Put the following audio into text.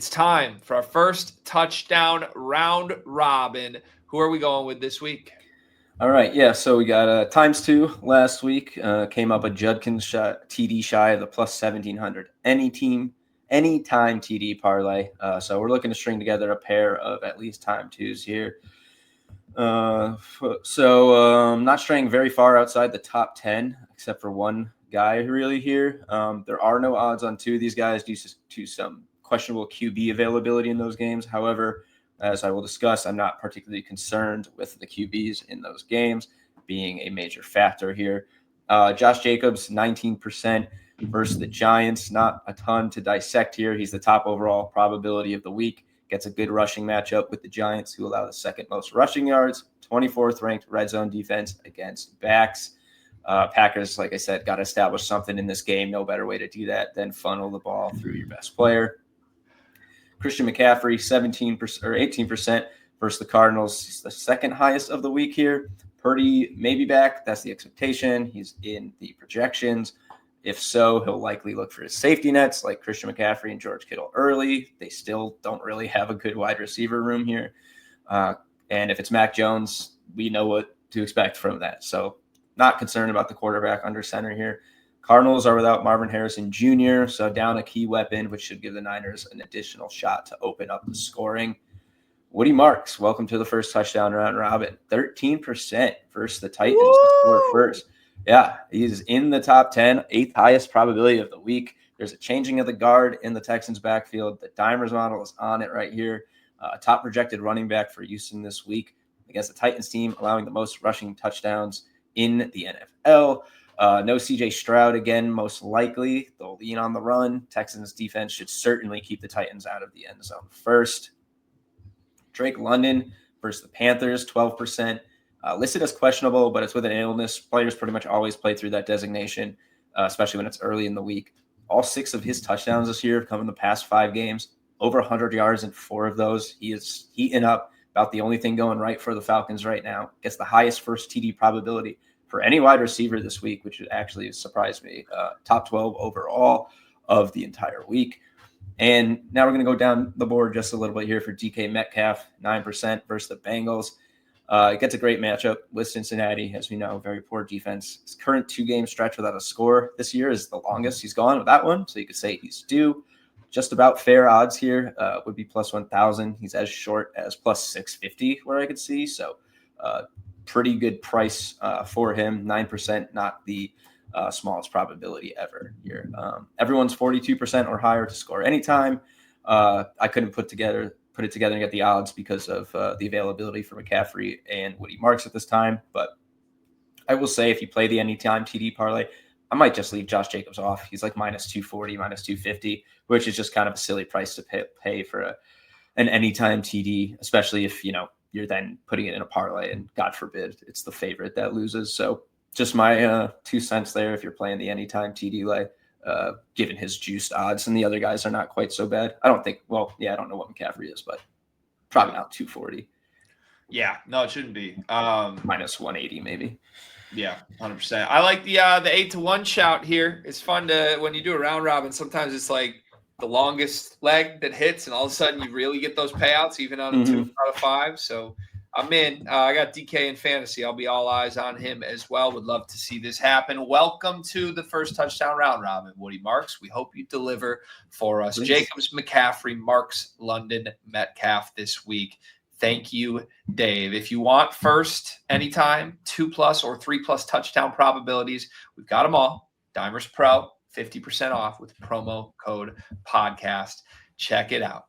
It's time for our first touchdown round robin. Who are we going with this week? All right, yeah. So we got ×2 last week. Came up a Judkins TD shy of the plus 1700. Anytime TD parlay. So we're looking to string together a pair of at least ×2s here. Not straying very far outside the top 10, except for one guy really here. There are no odds on two of these guys due to some questionable QB availability in those games. However, as I will discuss, I'm not particularly concerned with the QBs in those games being a major factor here. Josh Jacobs, 19% versus the Giants. Not a ton to dissect here. He's the top overall probability of the week. Gets a good rushing matchup with the Giants, who allow the second most rushing yards, 24th ranked red zone defense against backs. Packers, like I said, got to establish something in this game. No better way to do that than funnel the ball through your best player. Christian McCaffrey, 17% or 18% versus the Cardinals. He's the second highest of the week here. Purdy may be back. That's the expectation. He's in the projections. If so, he'll likely look for his safety nets like Christian McCaffrey and George Kittle early. They still don't really have a good wide receiver room here. And if it's Mac Jones, we know what to expect from that. So not concerned about the quarterback under center here. Cardinals are without Marvin Harrison Jr., so down a key weapon, which should give the Niners an additional shot to open up the scoring. Woody Marks, welcome to the first touchdown round robin. 13% versus the Titans to score first. Yeah, he's in the top 10, eighth highest probability of the week. There's a changing of the guard in the Texans backfield. The Dimers model is on it right here. Top projected running back for Houston this week against the Titans team, allowing the most rushing touchdowns in the NFL. No CJ Stroud again, most likely. They'll lean on the run. Texans defense should certainly keep the Titans out of the end zone first. Drake London versus the Panthers, 12%. Listed as questionable, but it's with an illness. Players pretty much always play through that designation, especially when it's early in the week. All 6 of his touchdowns this year have come in the past 5 games. Over 100 yards in 4 of those. He is heating up. About the only thing going right for the Falcons right now. Gets the highest first TD probability for any wide receiver this week, which actually surprised me. Top 12 overall of the entire week. And now we're going to go down the board just a little bit here for DK Metcalf, 9% versus the Bengals. It gets a great matchup with Cincinnati, as we know, very poor defense. His current 2-game stretch without a score this year is the longest he's gone with that one, so you could say he's due. Just about fair odds here would be plus 1,000. He's as short as plus 650 where I could see, so pretty good price for him. 9%, not the smallest probability ever here. Everyone's 42% or higher to score anytime. I couldn't put it together and get the odds because of the availability for McCaffrey and Woody Marks at this time. But I will say if you play the anytime TD parlay, I might just leave Josh Jacobs off. He's like minus 240, minus 250, which is just kind of a silly price to pay for an anytime TD, especially if, you're then putting it in a parlay and God forbid it's the favorite that loses. So just my 2 cents there if you're playing the anytime TD lay. Given his juiced odds, and the other guys are not quite so bad. I don't know what McCaffrey is, but probably not 240. Yeah, no, it shouldn't be. Minus 180 maybe. Yeah, 100%. I like the 8-1 shout here. It's fun to when you do a round robin. Sometimes it's like the longest leg that hits, and all of a sudden you really get those payouts, even on a 2 out of 5. So I'm in. I got DK in fantasy. I'll be all eyes on him as well. Would love to see this happen. Welcome to the first touchdown round robin, Woody Marks. We hope you deliver for us. Please. Jacobs, McCaffrey, Marks, London, Metcalf this week. Thank you, Dave. If you want first, anytime, 2+ or 3+ touchdown probabilities, we've got them all. Dimers Pro, 50% off with promo code podcast. Check it out.